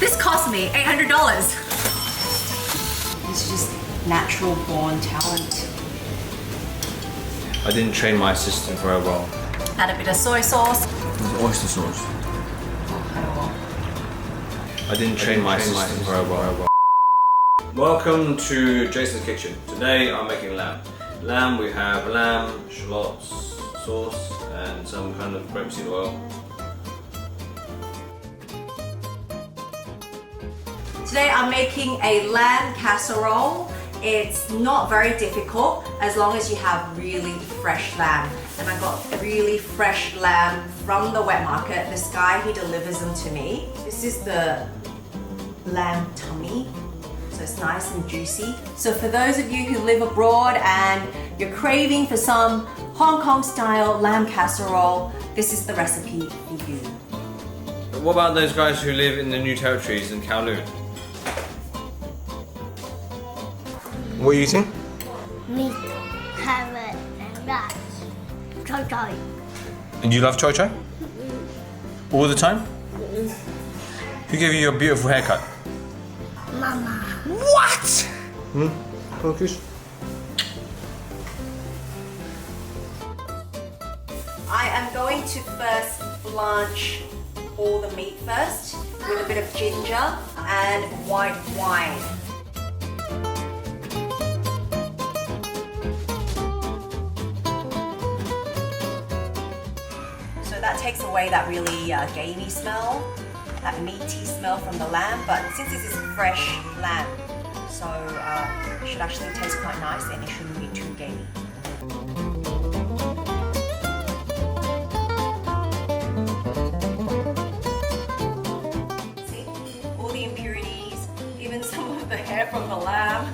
This cost me $800. It's just natural born talent. I didn't train my assistant very well. Add a bit of soy sauce. There's oyster sauce. I didn't train my assistant very well. Welcome to Jason's kitchen. Today I'm making lamb. Lamb, we have lamb, shallots, sauce, and some kind of grapeseed oil. Today I'm making a lamb casserole. It's not very difficult as long as you have really fresh lamb. And I got really fresh lamb from the wet market. This guy, he delivers them to me. This is the lamb tummy. So it's nice and juicy. So for those of you who live abroad and you're craving for some Hong Kong style lamb casserole, this is the recipe for you. But what about those guys who live in the New Territories in Kowloon? What are you eating? Meat, carrot, and rice. Choy choy. And you love choy choy? All the time? Who gave you your beautiful haircut? Mama. What? Focus. I am going to first blanch all the meat first with a bit of ginger and white wine. So that takes away that really gamey smell, that meaty smell from the lamb, but since this is fresh lamb, so it should actually taste quite nice and it shouldn't be too gamey. See, all the impurities, even some of the hair from the lamb.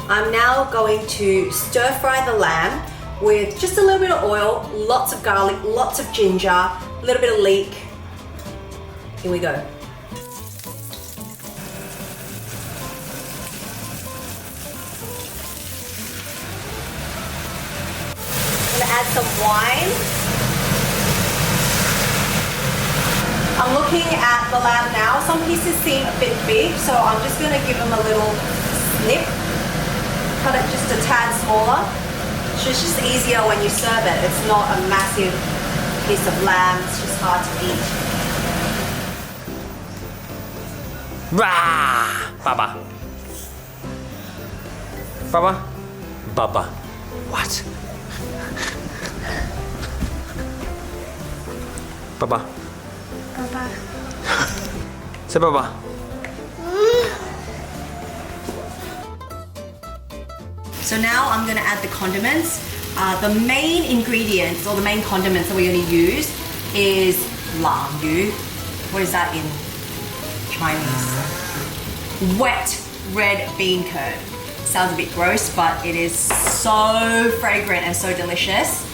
I'm now going to stir fry the lamb with just a little bit of oil, lots of garlic, lots of ginger, a little bit of leek. Here we go. I'm gonna add some wine. I'm looking at the lamb now. Some pieces seem a bit big, so I'm just gonna give them a little snip. Cut it just a tad smaller. So it's just easier when you serve it. It's not a massive piece of lamb, it's just hard to eat. Rah! Baba. Baba. Baba. What? Baba. Papa. Say Baba. So now I'm gonna add the condiments. The main ingredients or the main condiments that we're gonna use is lam yu. What is that in Chinese? Wet red bean curd. Sounds a bit gross, but it is so fragrant and so delicious.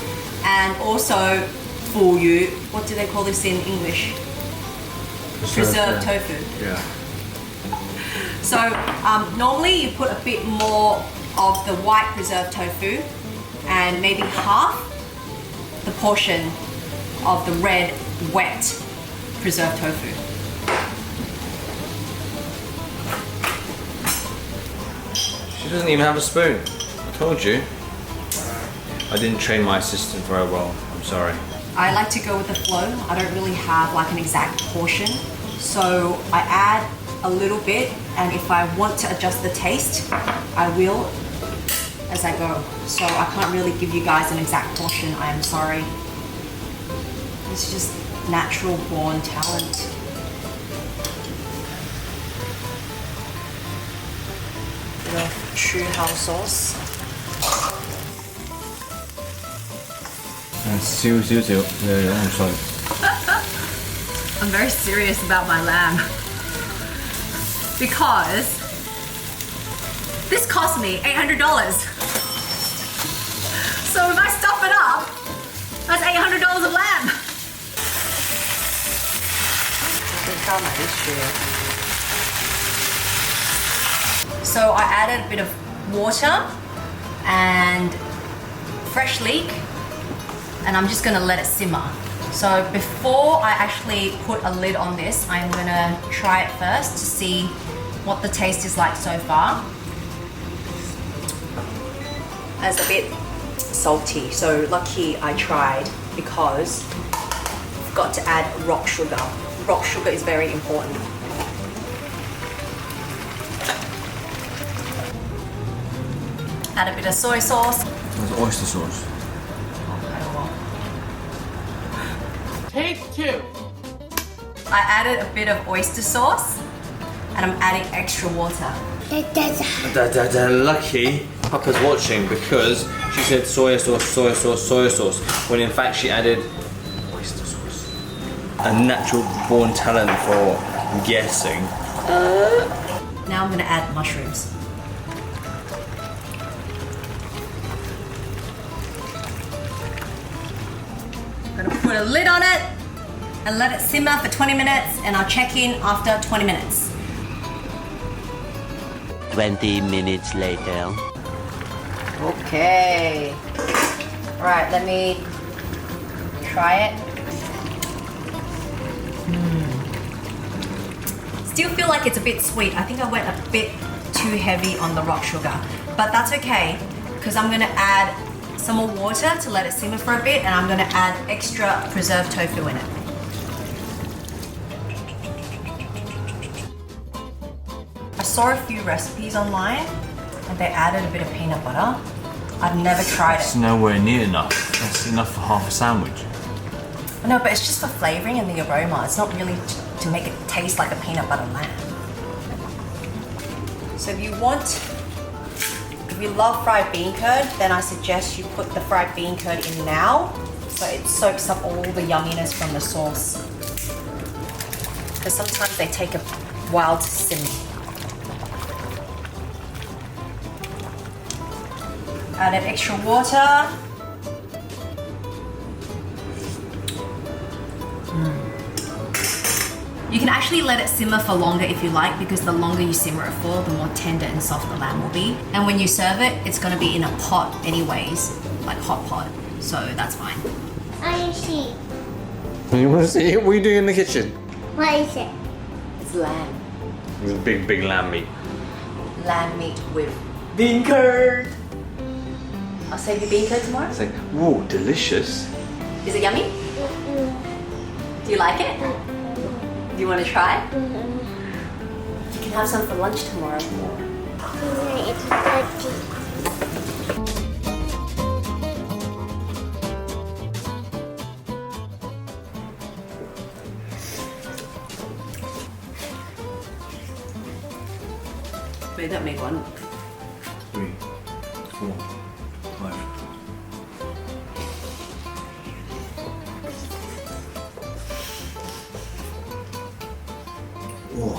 And also fu yu. What do they call this in English? Preserved tofu. Yeah. So normally you put a bit more of the white preserved tofu and maybe half the portion of the red wet preserved tofu. She doesn't even have a spoon. I told you. I didn't train my assistant very well. I'm sorry. I like to go with the flow. I don't really have like an exact portion. So I add a little bit, and if I want to adjust the taste, I will as I go. So I can't really give you guys an exact portion, I am sorry. It's just natural born talent. Bit of true hao sauce. 少少少，你好衰。 I'm very serious about my lamb because this cost me $800. So if I stuff it up, that's $800 of lamb. So I added a bit of water and fresh leek, and I'm just gonna let it simmer. So before I actually put a lid on this, I'm gonna try it first to see what the taste is like so far. It's a bit salty, so lucky I tried because I've got to add rock sugar. Rock sugar is very important. Add a bit of soy sauce. There's oyster sauce. Take two. I added a bit of oyster sauce and I'm adding extra water. Lucky Papa's watching because she said soy sauce, soy sauce, soy sauce, when in fact she added oyster sauce. A natural born talent for guessing. Now I'm gonna add mushrooms. I'm gonna put a lid on it and let it simmer for 20 minutes and I'll check in after 20 minutes. 20 minutes later. Okay. Alright, let me try it. Still feel like it's a bit sweet. I think I went a bit too heavy on the rock sugar. But that's okay, because I'm gonna add some more water to let it simmer for a bit and I'm gonna add extra preserved tofu in it. I saw a few recipes online and they added a bit of peanut butter. I've never tried It's it. nowhere near enough. That's enough for half a sandwich. No, but it's just for flavoring and the aroma. It's not really to make it taste like a peanut butter lamb. So if you love fried bean curd, then I suggest you put the fried bean curd in now so it soaks up all the yumminess from the sauce. Because sometimes they take a while to simmer. Added extra water. You can actually let it simmer for longer if you like, because the longer you simmer it for, the more tender and soft the lamb will be. And when you serve it, it's going to be in a pot anyways, like hot pot, so that's fine. I see. You want to see it? What are you doing in the kitchen? What is it? It's lamb. It's big lamb meat. Lamb meat with bean curd. I'll save you bean curd tomorrow. It's like, whoa, delicious. Is it yummy? Do you like it? Do you want to try? You can have some for lunch tomorrow. It's dirty. Wait, that make one. 3, 4, 5. Whoa.